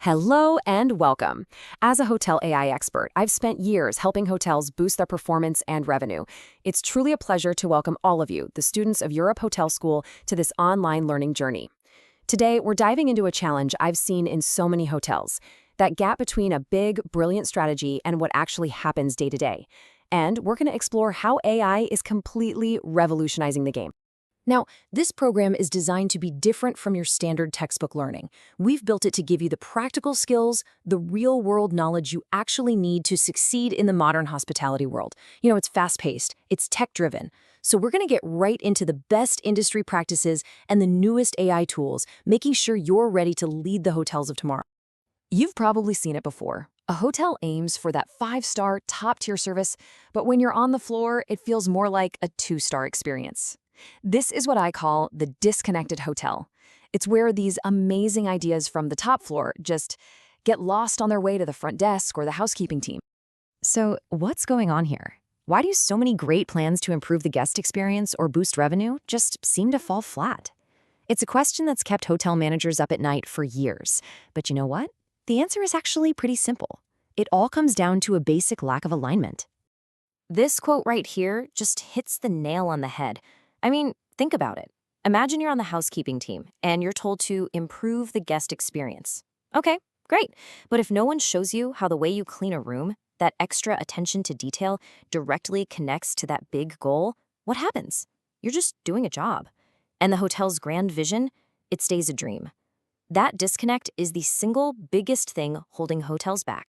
Hello and welcome. As a hotel AI expert, I've spent years helping hotels boost their performance and revenue. It's truly a pleasure to welcome all of you, the students of Europe Hotel School, to this online learning journey. Today, we're diving into a challenge I've seen in so many hotels, that gap between a big, brilliant strategy and what actually happens day to day. And we're going to explore how AI is completely revolutionizing the game. Now, this program is designed to be different from your standard textbook learning. We've built it to give you the practical skills, the real-world knowledge you actually need to succeed in the modern hospitality world. It's fast-paced, it's tech-driven. So we're going to get right into the best industry practices and the newest AI tools, making sure you're ready to lead the hotels of tomorrow. You've probably seen it before. A hotel aims for that 5-star, top-tier service, but when you're on the floor, it feels more like a 2-star experience. This is what I call the disconnected hotel. It's where these amazing ideas from the top floor just get lost on their way to the front desk or the housekeeping team. So what's going on here? Why do so many great plans to improve the guest experience or boost revenue just seem to fall flat? It's a question that's kept hotel managers up at night for years. But you know what? The answer is actually pretty simple. It all comes down to a basic lack of alignment. This quote right here just hits the nail on the head. I mean, think about it. Imagine you're on the housekeeping team and you're told to improve the guest experience. Okay, great. But if no one shows you how the way you clean a room, that extra attention to detail, directly connects to that big goal, what happens? You're just doing a job. And the hotel's grand vision, it stays a dream. That disconnect is the single biggest thing holding hotels back.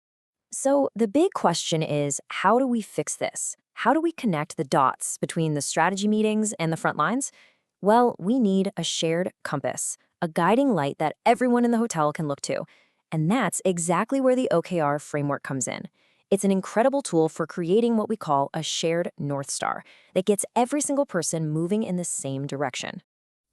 So the big question is, how do we fix this? How do we connect the dots between the strategy meetings and the front lines? Well, we need a shared compass, a guiding light that everyone in the hotel can look to. And that's exactly where the OKR framework comes in. It's an incredible tool for creating what we call a shared North Star that gets every single person moving in the same direction.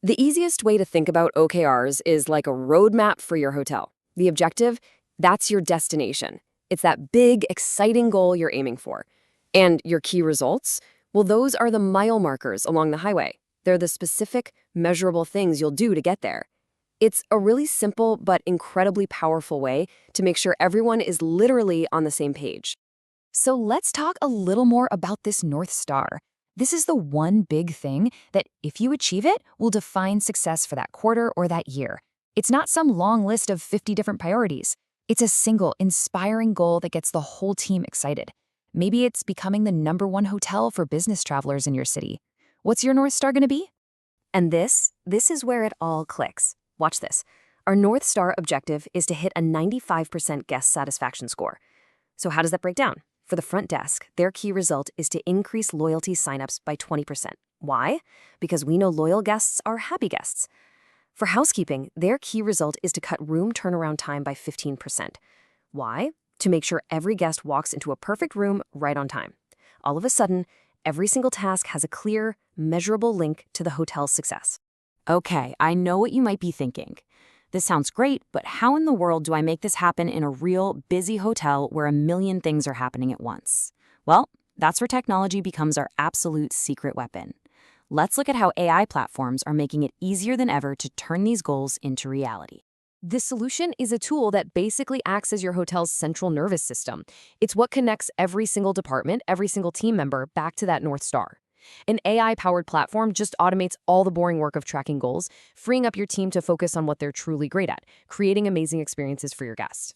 The easiest way to think about OKRs is like a roadmap for your hotel. The objective, that's your destination. It's that big, exciting goal you're aiming for. And your key results? Well, those are the mile markers along the highway. They're the specific, measurable things you'll do to get there. It's a really simple but incredibly powerful way to make sure everyone is literally on the same page. So let's talk a little more about this North Star. This is the one big thing that, if you achieve it, will define success for that quarter or that year. It's not some long list of 50 different priorities. It's a single, inspiring goal that gets the whole team excited. Maybe it's becoming the #1 hotel for business travelers in your city. What's your North Star going to be? And this is where it all clicks. Watch this. Our North Star objective is to hit a 95% guest satisfaction score. So how does that break down? For the front desk, their key result is to increase loyalty signups by 20%. Why? Because we know loyal guests are happy guests. For housekeeping, their key result is to cut room turnaround time by 15%. Why? To make sure every guest walks into a perfect room right on time. All of a sudden, every single task has a clear, measurable link to the hotel's success. Okay, I know what you might be thinking. This sounds great, but how in the world do I make this happen in a real, busy hotel where a million things are happening at once? Well, that's where technology becomes our absolute secret weapon. Let's look at how AI platforms are making it easier than ever to turn these goals into reality. The solution is a tool that basically acts as your hotel's central nervous system. It's what connects every single department, every single team member back to that North Star. An AI-powered platform just automates all the boring work of tracking goals, freeing up your team to focus on what they're truly great at, creating amazing experiences for your guests.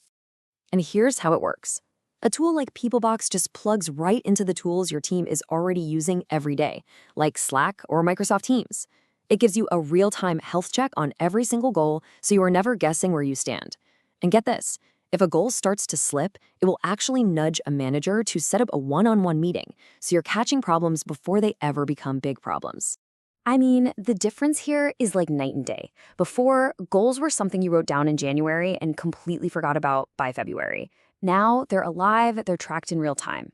And here's how it works. A tool like PeopleBox just plugs right into the tools your team is already using every day, like Slack or Microsoft Teams. It gives you a real-time health check on every single goal, so you are never guessing where you stand. And get this, if a goal starts to slip, it will actually nudge a manager to set up a one-on-one meeting, so you're catching problems before they ever become big problems. I mean, the difference here is like night and day. Before, goals were something you wrote down in January and completely forgot about by February. Now, they're alive, they're tracked in real time.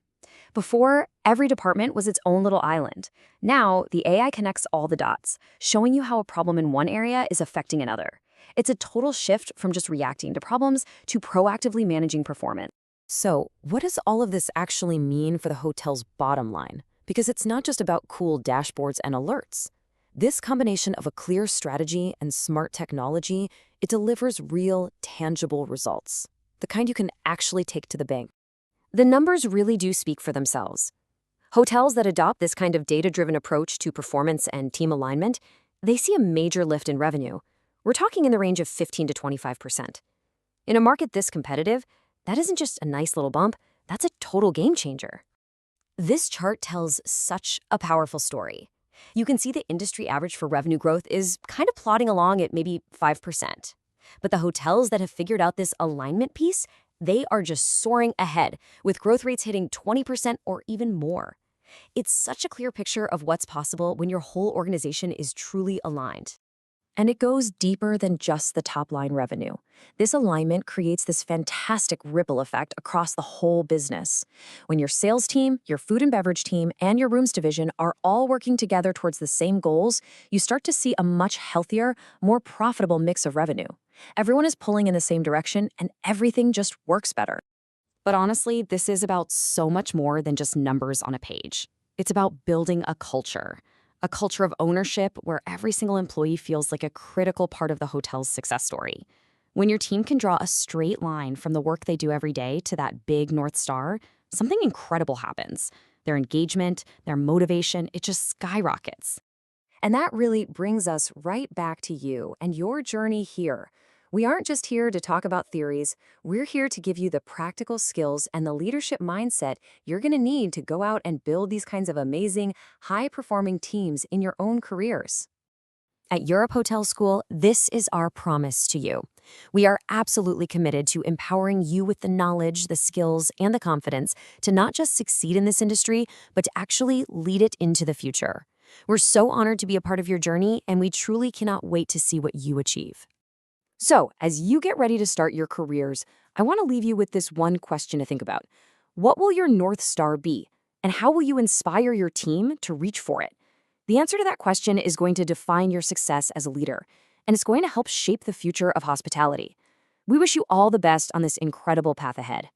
Before, every department was its own little island. Now, the AI connects all the dots, showing you how a problem in one area is affecting another. It's a total shift from just reacting to problems to proactively managing performance. So, what does all of this actually mean for the hotel's bottom line? Because it's not just about cool dashboards and alerts. This combination of a clear strategy and smart technology, it delivers real, tangible results, the kind you can actually take to the bank. The numbers really do speak for themselves. Hotels that adopt this kind of data-driven approach to performance and team alignment, they see a major lift in revenue. We're talking in the range of 15 to 25%. In a market this competitive, that isn't just a nice little bump, that's a total game changer. This chart tells such a powerful story. You can see the industry average for revenue growth is kind of plodding along at maybe 5%. But the hotels that have figured out this alignment piece, they are just soaring ahead, with growth rates hitting 20% or even more. It's such a clear picture of what's possible when your whole organization is truly aligned. And it goes deeper than just the top-line revenue. This alignment creates this fantastic ripple effect across the whole business. When your sales team, your food and beverage team, and your rooms division are all working together towards the same goals, you start to see a much healthier, more profitable mix of revenue. Everyone is pulling in the same direction, and everything just works better. But honestly, this is about so much more than just numbers on a page. It's about building a culture of ownership where every single employee feels like a critical part of the hotel's success story. When your team can draw a straight line from the work they do every day to that big North Star, something incredible happens. Their engagement, their motivation, it just skyrockets. And that really brings us right back to you and your journey here. We aren't just here to talk about theories. We're here to give you the practical skills and the leadership mindset you're going to need to go out and build these kinds of amazing, high-performing teams in your own careers. At Europe Hotel School, this is our promise to you. We are absolutely committed to empowering you with the knowledge, the skills, and the confidence to not just succeed in this industry, but to actually lead it into the future. We're so honored to be a part of your journey, and we truly cannot wait to see what you achieve. So, as you get ready to start your careers, I want to leave you with this one question to think about. What will your North Star be? And how will you inspire your team to reach for it? The answer to that question is going to define your success as a leader, and it's going to help shape the future of hospitality. We wish you all the best on this incredible path ahead.